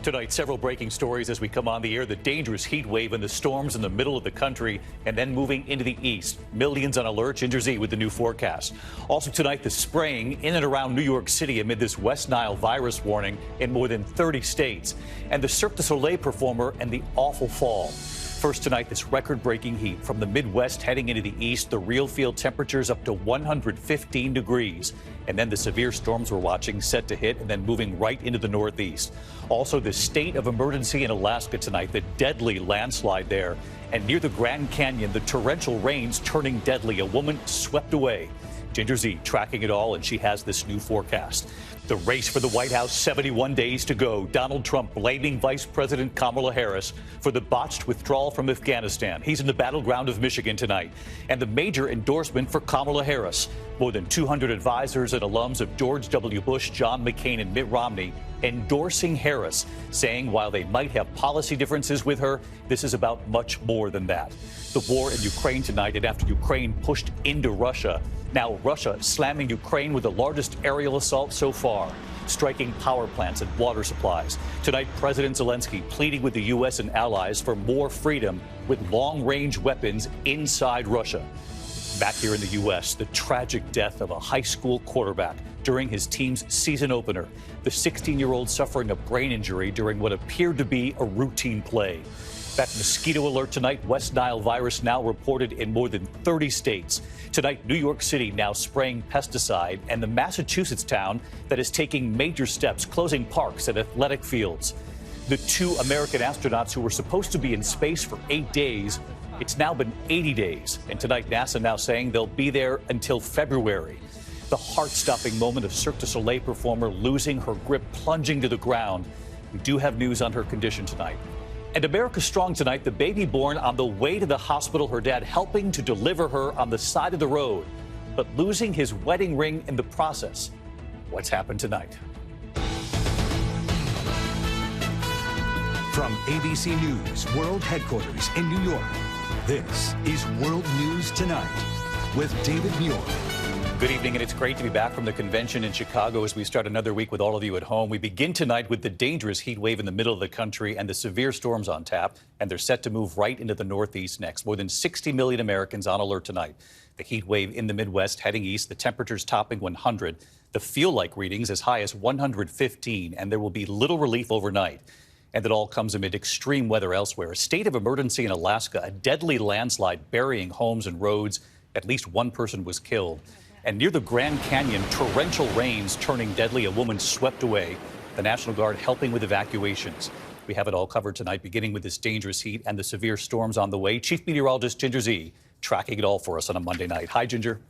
Tonight, several breaking stories as we come on the air. The dangerous heat wave and the storms in the middle of the country and then moving into the east. Millions on alert. Ginger Z with the new forecast. Also tonight, the spraying in and around New York City amid this West Nile virus warning in more than 30 states. And the Cirque Du Soleil performer and the awful fall. First tonight, this record-breaking heat from the Midwest heading into the east. The real field temperatures up to 115 degrees. And then the severe storms we're watching set to hit and then moving right into the northeast. Also, the state of emergency in Alaska tonight, the deadly landslide there. And near the Grand Canyon, the torrential rains turning deadly. A woman swept away. Ginger Z tracking it all, and she has this new forecast. The race for the White House, 71 days to go. Donald Trump blaming Vice President Kamala Harris for the botched withdrawal from Afghanistan. He's in the battleground of Michigan tonight. And the major endorsement for Kamala Harris. More than 200 advisors and alums of George W. Bush, John McCain, and Mitt Romney endorsing Harris, saying while they might have policy differences with her, this is about much more than that. The war in Ukraine tonight, and after Ukraine pushed into Russia, now Russia slamming Ukraine with the largest aerial assault so far, striking power plants and water supplies. Tonight, President Zelensky pleading with the U.S. and allies for more freedom with long-range weapons inside Russia. Back here in the U.S., the tragic death of a high school quarterback during his team's season opener. The 16-year-old suffering a brain injury during what appeared to be a routine play. That mosquito alert tonight, West Nile virus now reported in more than 30 states. Tonight, New York City now spraying pesticide, and the Massachusetts town that is taking major steps, closing parks and athletic fields. The two American astronauts who were supposed to be in space for 8 days, it's now been 80 days. And tonight, NASA now saying they'll be there until February. The heart-stopping moment of Cirque Du Soleil performer losing her grip, plunging to the ground. We do have news on her condition tonight. And America Strong tonight, the baby born on the way to the hospital, her dad helping to deliver her on the side of the road, but losing his wedding ring in the process. What's happened tonight? From ABC News World Headquarters in New York, this is World News Tonight with David Muir. Good evening, and it's great to be back from the convention in Chicago as we start another week with all of you at home. We begin tonight with the dangerous heat wave in the middle of the country and the severe storms on tap, and they're set to move right into the Northeast next. More than 60 million Americans on alert tonight. The heat wave in the Midwest heading east, the temperatures topping 100. The feel-like readings as high as 115, and there will be little relief overnight. And it all comes amid extreme weather elsewhere. A state of emergency in Alaska, a deadly landslide burying homes and roads. At least one person was killed. And near the Grand Canyon, torrential rains turning deadly. A woman swept away. The National Guard helping with evacuations. We have it all covered tonight, beginning with this dangerous heat and the severe storms on the way. Chief Meteorologist Ginger Z tracking it all for us on a Monday night. Hi, Ginger.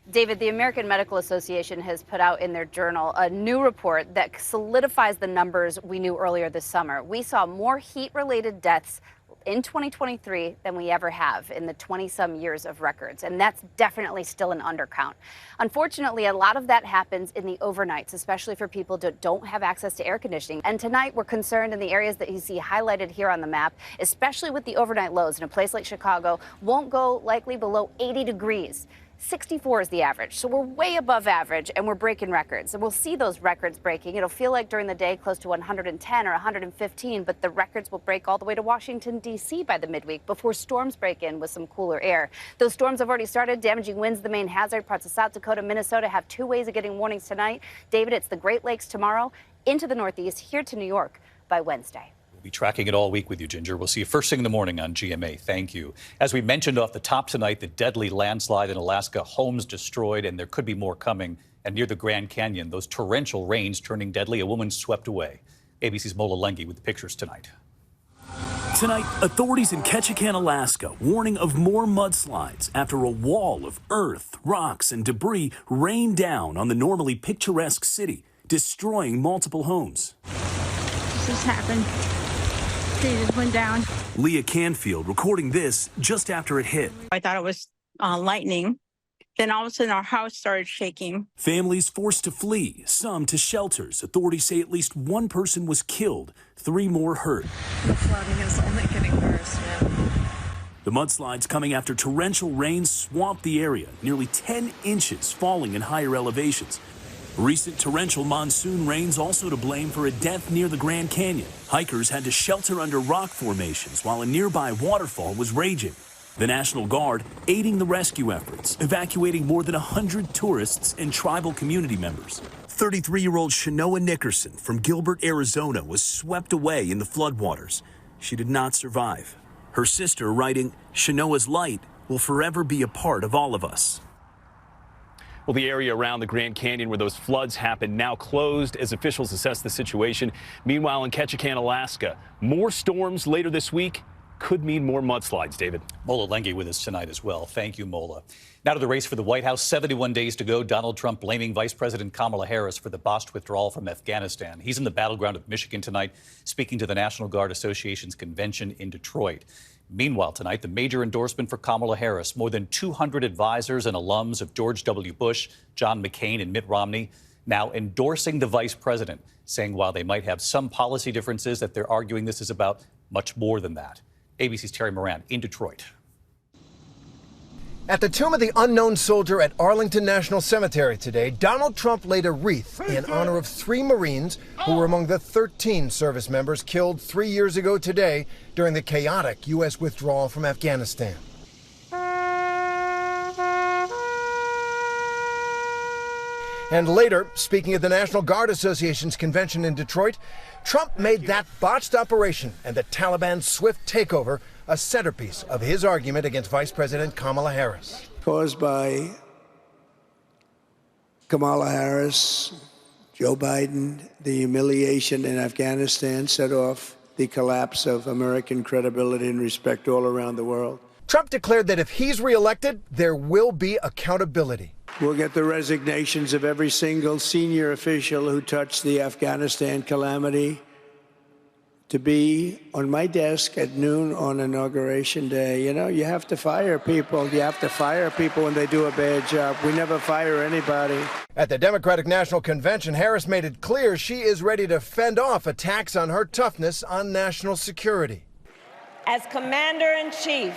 David, the American Medical Association has put out in their journal a new report that solidifies the numbers we knew earlier this summer. We saw more heat-related deaths in 2023 than we ever have in the 20-some years of records, and that's definitely still an undercount. Unfortunately, a lot of that happens in the overnights, especially for people that don't have access to air conditioning. And tonight, we're concerned in the areas that you see highlighted here on the map, especially with the overnight lows in a place like Chicago, won't go likely below 80 degrees. 64 is the average, so we're way above average, and we're breaking records. And we'll see those records breaking. It'll feel like during the day close to 110 or 115, but the records will break all the way to Washington, D.C. by the midweek before storms break in with some cooler air. Those storms have already started. Damaging winds, the main hazard. Parts of South Dakota, Minnesota have two ways of getting warnings tonight. David, it's the Great Lakes tomorrow, into the Northeast, here to New York by Wednesday. Be tracking it all week with you, Ginger. We'll see you first thing in the morning on GMA. Thank you. As we mentioned off the top tonight, the deadly landslide in Alaska, homes destroyed, and there could be more coming. And near the Grand Canyon, those torrential rains turning deadly. A woman swept away. ABC's Mola Lenghi with the pictures tonight. Tonight, authorities in Ketchikan, Alaska, warning of more mudslides after a wall of earth, rocks, and debris rained down on the normally picturesque city, destroying multiple homes. This just happened. They just went down. Leah Canfield recording this just after it hit. I thought it was lightning. Then all of a sudden our house started shaking. Families forced to flee, some to shelters. Authorities say at least one person was killed, 3 more hurt. The flooding is only getting worse now. The mudslides coming after torrential rain swamped the area, nearly 10 inches falling in higher elevations. Recent torrential monsoon rains also to blame for a death near the Grand Canyon. Hikers had to shelter under rock formations while a nearby waterfall was raging. The National Guard aiding the rescue efforts, evacuating more than 100 tourists and tribal community members. 33-year-old Shanoa Nickerson from Gilbert, Arizona, was swept away in the floodwaters. She did not survive. Her sister writing, "Shanoa's light will forever be a part of all of us." Well, the area around the Grand Canyon where those floods happened now closed as officials assess the situation. Meanwhile, in Ketchikan, Alaska, more storms later this week could mean more mudslides, David. Mola Lenghi with us tonight as well. Thank you, Mola. Now to the race for the White House. 71 days to go. Donald Trump blaming Vice President Kamala Harris for the botched withdrawal from Afghanistan. He's in the battleground of Michigan tonight, speaking to the National Guard Association's convention in Detroit. Meanwhile, tonight, the major endorsement for Kamala Harris. More than 200 advisors and alums of George W. Bush, John McCain, and Mitt Romney now endorsing the vice president, saying while they might have some policy differences, that they're arguing this is about much more than that. ABC's Terry Moran in Detroit. At the tomb of the unknown soldier at Arlington National Cemetery today, Donald Trump laid a wreath in honor of 3 Marines who were among the 13 service members killed 3 years ago today during the chaotic U.S. withdrawal from Afghanistan. And later, speaking at the National Guard Association's convention in Detroit, Trump made that botched operation and the Taliban's swift takeover a centerpiece of his argument against Vice President Kamala Harris. Caused by Kamala Harris, Joe Biden, the humiliation in Afghanistan set off the collapse of American credibility and respect all around the world. Trump declared that if he's reelected, there will be accountability. We'll get the resignations of every single senior official who touched the Afghanistan calamity to be on my desk at noon on Inauguration Day. You know, you have to fire people. You have to fire people when they do a bad job. We never fire anybody. At the Democratic National Convention, Harris made it clear she is ready to fend off attacks on her toughness on national security. As Commander-in-Chief,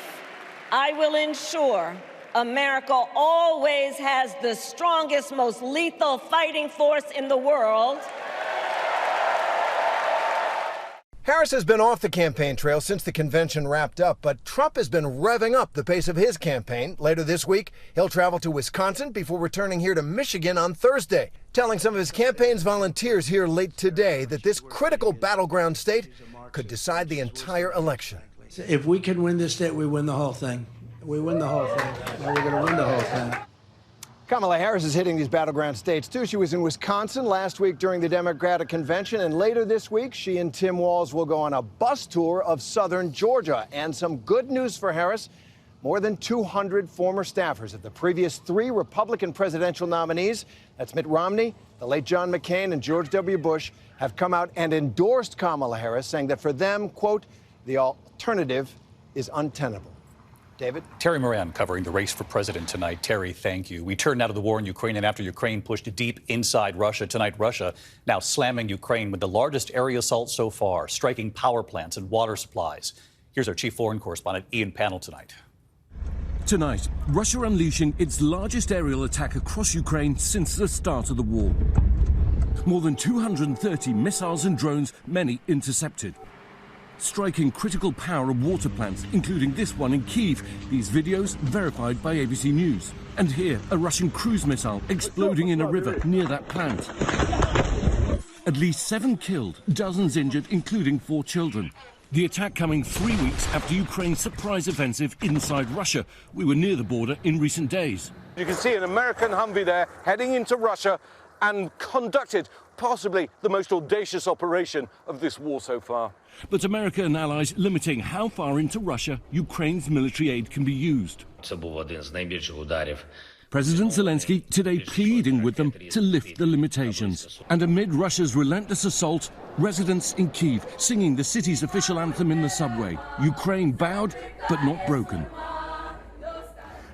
I will ensure America always has the strongest, most lethal fighting force in the world. Harris has been off the campaign trail since the convention wrapped up, but Trump has been revving up the pace of his campaign. Later this week, he'll travel to Wisconsin before returning here to Michigan on Thursday, telling some of his campaign's volunteers here late today that this critical battleground state could decide the entire election. If we can win this state, we win the whole thing. We win the whole thing. Now we're going to win the whole thing. Kamala Harris is hitting these battleground states, too. She was in Wisconsin last week during the Democratic Convention, and later this week, she and Tim Walz will go on a bus tour of southern Georgia. And some good news for Harris. More than 200 former staffers of the previous 3 Republican presidential nominees, that's Mitt Romney, the late John McCain, and George W. Bush, have come out and endorsed Kamala Harris, saying that for them, quote, the alternative is untenable. David? Terry Moran covering the race for president tonight. Terry, thank you. We turn now to the war in Ukraine, and after Ukraine pushed deep inside Russia, tonight Russia now slamming Ukraine with the largest area assault so far, striking power plants and water supplies. Here's our chief foreign correspondent, Ian Pannell, tonight. Tonight, Russia unleashing its largest aerial attack across Ukraine since the start of the war. More than 230 missiles and drones, many intercepted. Striking critical power and water plants, including this one in Kyiv. These videos verified by ABC News. And here, a Russian cruise missile exploding in a river near that plant. At least 7 killed, dozens injured, including 4 children. The attack coming 3 weeks after Ukraine's surprise offensive inside Russia. We were near the border in recent days. You can see an American Humvee there heading into Russia and conducted possibly the most audacious operation of this war so far. But America and allies limiting how far into Russia Ukraine's military aid can be used. President Zelensky today pleading with them to lift the limitations. And amid Russia's relentless assault, residents in Kyiv singing the city's official anthem in the subway. Ukraine bowed, but not broken.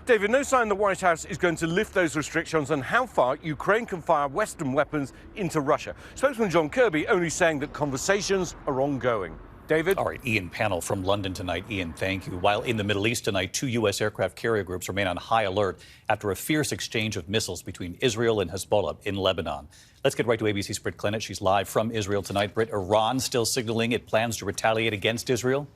David, no sign the White House is going to lift those restrictions on how far Ukraine can fire Western weapons into Russia. Spokesman John Kirby only saying that conversations are ongoing. David? All right, Ian Pannell from London tonight. Ian, thank you. While in the Middle East tonight, 2 U.S. aircraft carrier groups remain on high alert after a fierce exchange of missiles between Israel and Hezbollah in Lebanon. Let's get right to ABC's Britt Clennett. She's live from Israel tonight. Britt, Iran still signaling it plans to retaliate against Israel?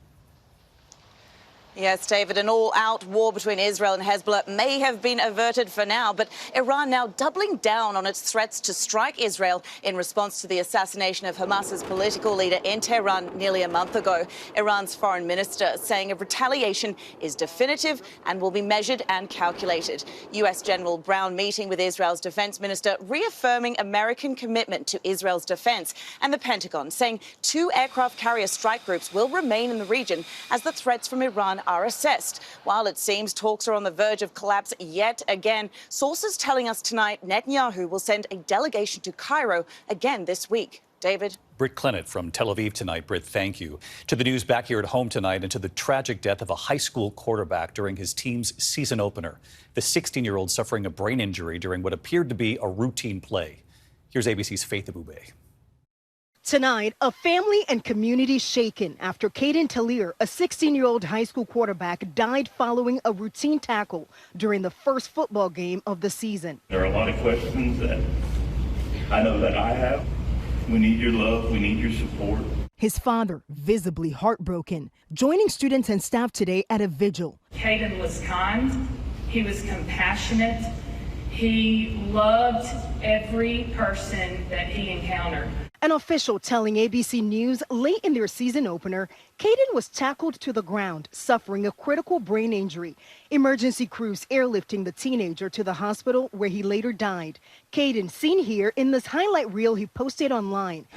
Yes, David, an all-out war between Israel and Hezbollah may have been averted for now, but Iran now doubling down on its threats to strike Israel in response to the assassination of Hamas's political leader in Tehran nearly a month ago. Iran's foreign minister saying a retaliation is definitive and will be measured and calculated. U.S. General Brown meeting with Israel's defense minister, reaffirming American commitment to Israel's defense, and the Pentagon saying 2 aircraft carrier strike groups will remain in the region as the threats from Iran are assessed. While it seems talks are on the verge of collapse yet again, sources telling us tonight Netanyahu will send a delegation to Cairo again this week. David? Britt Clennett from Tel Aviv tonight. Britt, thank you. To the news back here at home tonight and to the tragic death of a high school quarterback during his team's season opener. The 16-year-old suffering a brain injury during what appeared to be a routine play. Here's ABC's Faith Abubey. Tonight, a family and community shaken after Caden Talir, a 16-year-old high school quarterback, died following a routine tackle during the first football game of the season. There are a lot of questions that I know that I have. We need your love. We need your support. His father, visibly heartbroken, joining students and staff today at a vigil. Caden was kind. He was compassionate. He loved every person that he encountered. An official telling ABC News late in their season opener, Caden was tackled to the ground, suffering a critical brain injury. Emergency crews airlifting the teenager to the hospital where he later died. Caden seen here in this highlight reel he posted online.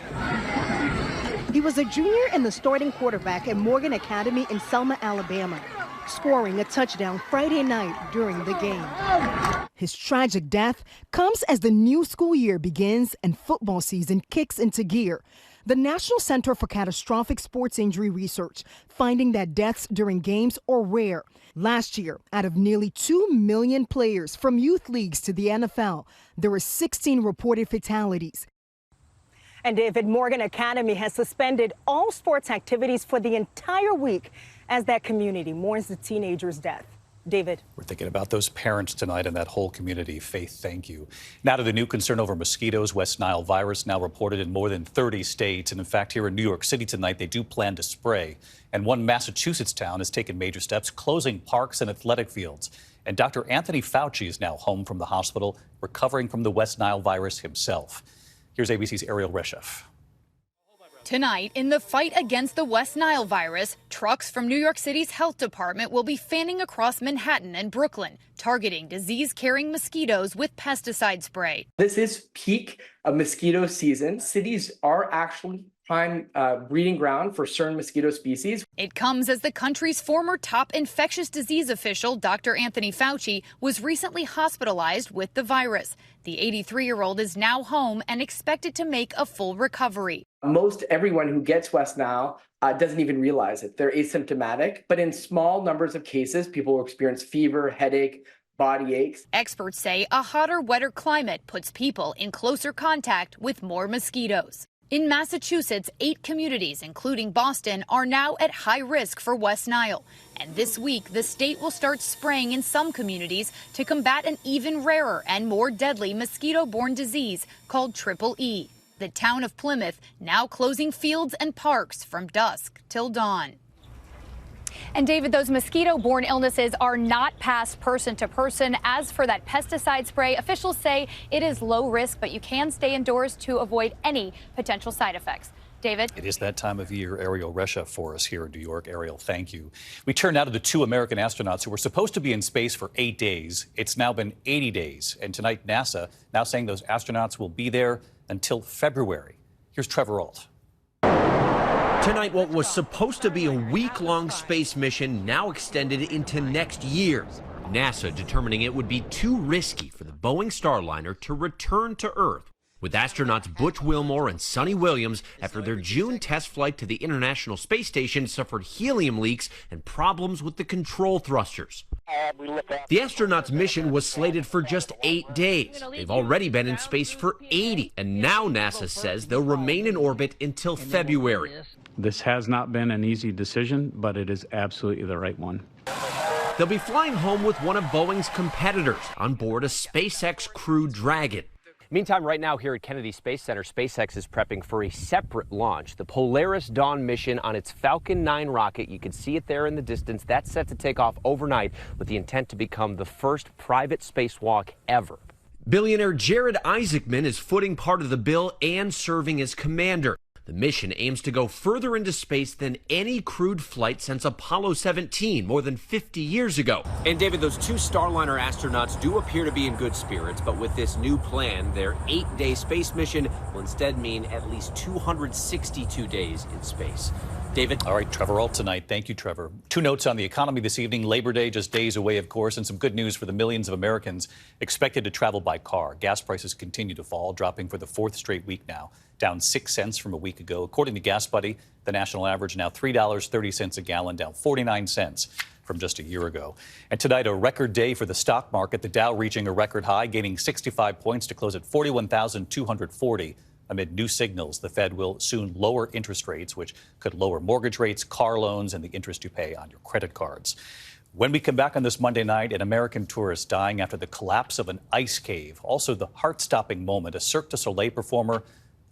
He was a junior and the starting quarterback at Morgan Academy in Selma, Alabama, scoring a touchdown Friday night during the game. His tragic death comes as the new school year begins and football season kicks into gear. The National Center for Catastrophic Sports Injury Research finding that deaths during games are rare. Last year, out of nearly 2 million players from youth leagues to the NFL, there were 16 reported fatalities. And David, Morgan Academy has suspended all sports activities for the entire week as that community mourns the teenager's death. David. We're thinking about those parents tonight and that whole community. Faith, thank you. Now to the new concern over mosquitoes. West Nile virus now reported in more than 30 states. And in fact, here in New York City tonight, they do plan to spray. And one Massachusetts town has taken major steps, closing parks and athletic fields. And Dr. Anthony Fauci is now home from the hospital, recovering from the West Nile virus himself. Here's ABC's Ariel Reshef. Tonight, in the fight against the West Nile virus, trucks from New York City's health department will be fanning across Manhattan and Brooklyn, targeting disease-carrying mosquitoes with pesticide spray. This is peak mosquito season. Cities are actually prime breeding ground for certain mosquito species. It comes as the country's former top infectious disease official, Dr. Anthony Fauci, was recently hospitalized with the virus. The 83-year-old is now home and expected to make a full recovery. Most everyone who gets West Nile doesn't even realize it. They're asymptomatic, but in small numbers of cases, people will experience fever, headache, body aches. Experts say a hotter, wetter climate puts people in closer contact with more mosquitoes. In Massachusetts, 8 communities, including Boston, are now at high risk for West Nile. And this week, the state will start spraying in some communities to combat an even rarer and more deadly mosquito-borne disease called Triple E. The town of Plymouth now closing fields and parks from dusk till dawn. And David, those mosquito-borne illnesses are not passed person to person. As for that pesticide spray, officials say it is low risk, but you can stay indoors to avoid any potential side effects. David? It is that time of year. Ariel Reshef for us here in New York. Ariel, thank you. We turn now to the 2 American astronauts who were supposed to be in space for 8 days. It's now been 80 days. And tonight, NASA now saying those astronauts will be there until February. Here's Trevor Ault. Tonight, what was supposed to be a week-long space mission now extended into next year. NASA determining it would be too risky for the Boeing Starliner to return to Earth, with astronauts Butch Wilmore and Sonny Williams after their June test flight to the International Space Station suffered helium leaks and problems with the control thrusters. The astronauts' mission was slated for just 8 days. They've already been in space for 80, and now NASA says they'll remain in orbit until February. This has not been an easy decision, but it is absolutely the right one. They'll be flying home with one of Boeing's competitors on board a SpaceX Crew Dragon. Meantime, right now here at Kennedy Space Center, SpaceX is prepping for a separate launch. The Polaris Dawn mission on its Falcon 9 rocket. You can see it there in the distance. That's set to take off overnight with the intent to become the first private spacewalk ever. Billionaire Jared Isaacman is footing part of the bill and serving as commander. The mission aims to go further into space than any crewed flight since Apollo 17 more than 50 years ago. And David, those two Starliner astronauts do appear to be in good spirits, but with this new plan, their 8-day space mission will instead mean at least 262 days in space. David? All right, Trevor, all tonight. Thank you, Trevor. Two notes on the economy this evening. Labor Day just days away, of course, and some good news for the millions of Americans expected to travel by car. Gas prices continue to fall, dropping for the fourth straight week now, down 6 cents from a week ago. According to Gas Buddy, the national average now $3.30 a gallon, down 49 cents from just a year ago. And tonight, a record day for the stock market. The Dow reaching a record high, gaining 65 points to close at 41,240. Amid new signals, the Fed will soon lower interest rates, which could lower mortgage rates, car loans, and the interest you pay on your credit cards. When we come back on this Monday night, an American tourist dying after the collapse of an ice cave. Also, the heart-stopping moment, a Cirque Du Soleil performer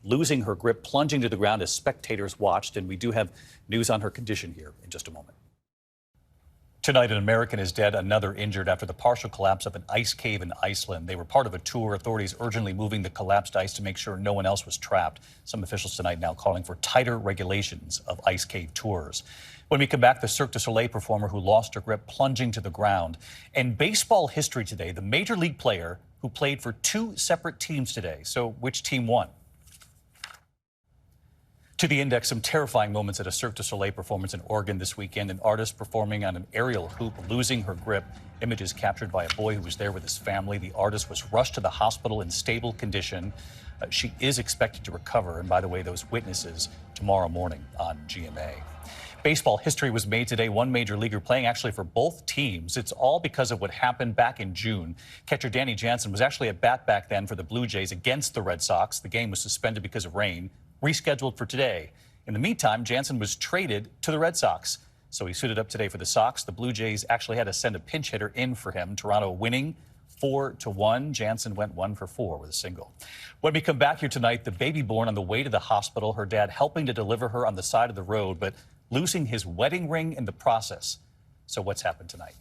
losing her grip, plunging to the ground as spectators watched. And we do have news on her condition here in just a moment. Tonight, an American is dead, another injured after the partial collapse of an ice cave in Iceland. They were part of a tour. Authorities urgently moving the collapsed ice to make sure no one else was trapped. Some officials tonight now calling for tighter regulations of ice cave tours. When we come back, the Cirque du Soleil performer who lost her grip plunging to the ground. And baseball history today, the major league player who played for two separate teams today. So which team won? To the index, some terrifying moments at a Cirque du Soleil performance in Oregon this weekend. An artist performing on an aerial hoop, losing her grip. Images captured by a boy who was there with his family. The artist was rushed to the hospital in stable condition. She is expected to recover. And by the way, those witnesses tomorrow morning on GMA. Baseball history was made today. One major leaguer playing actually for both teams. It's all because of what happened back in June. Catcher Danny Jansen was actually at bat back then for the Blue Jays against the Red Sox. The game was suspended because of rain, rescheduled for today. In the meantime, Jansen was traded to the Red Sox. So he suited up today for the Sox. The Blue Jays actually had to send a pinch hitter in for him. Toronto winning 4-1. Jansen went 1 for 4 with a single. When we come back here tonight, the baby born on the way to the hospital, her dad helping to deliver her on the side of the road, but losing his wedding ring in the process. So what's happened tonight?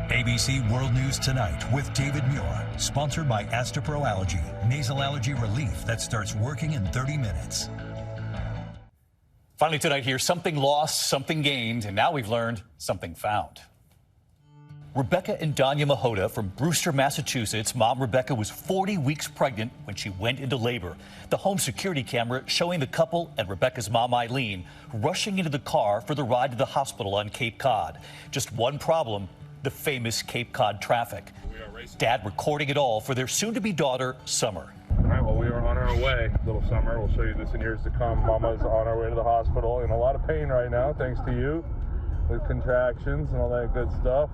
ABC World News Tonight with David Muir, sponsored by Astapro Allergy, nasal allergy relief that starts working in 30 minutes. Finally tonight here, something lost, something gained, and now we've learned something found. Rebecca and Danya Mahota from Brewster, Massachusetts. Mom Rebecca was 40 weeks pregnant when she went into labor. The home security camera showing the couple and Rebecca's mom Eileen rushing into the car for the ride to the hospital on Cape Cod. Just one problem, the famous Cape Cod traffic. Dad recording it all for their soon-to-be daughter, Summer. All right, well, we are on our way, little Summer. We'll show you this in years to come. Mama's on our way to the hospital in a lot of pain right now, thanks to you, with contractions and all that good stuff.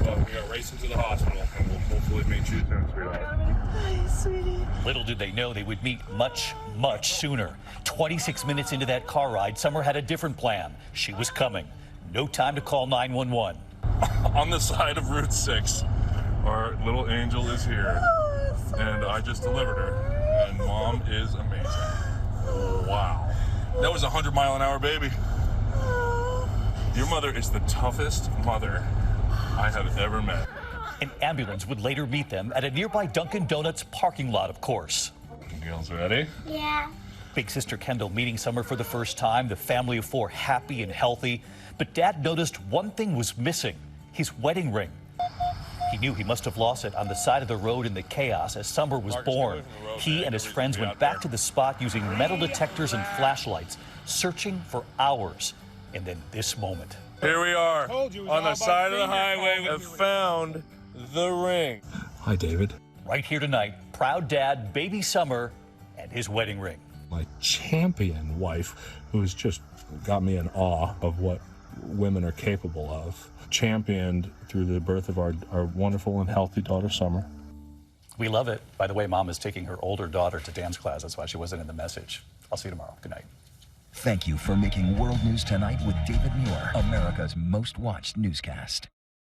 But we are racing to the hospital, and we'll hopefully meet you soon, sweetheart. Hi, sweetie. Little did they know they would meet much, much sooner. 26 minutes into that car ride, Summer had a different plan. She was coming. No time to call 911. On the side of Route 6, our little angel is here, and I just delivered her, and Mom is amazing. Wow. That was a 100-mile-an-hour baby. Your mother is the toughest mother I have ever met. An ambulance would later meet them at a nearby Dunkin' Donuts parking lot, of course. You girls ready? Yeah. Big sister Kendall meeting Summer for the first time, the family of 4 happy and healthy. But Dad noticed one thing was missing, his wedding ring. He knew he must have lost it on the side of the road in the chaos as Summer was born. He and his friends went back to the spot using metal detectors and flashlights, searching for hours. And then this moment. Here we are on the side of the highway. We have found the ring. Hi, David. Right here tonight, proud dad, baby Summer, and his wedding ring. My champion wife, who's just got me in awe of what women are capable of, championed through the birth of our wonderful and healthy daughter, Summer. We love it. By the way, Mom is taking her older daughter to dance class. That's why she wasn't in the message. I'll see you tomorrow. Good night. Thank you for making World News Tonight with David Muir America's most watched newscast.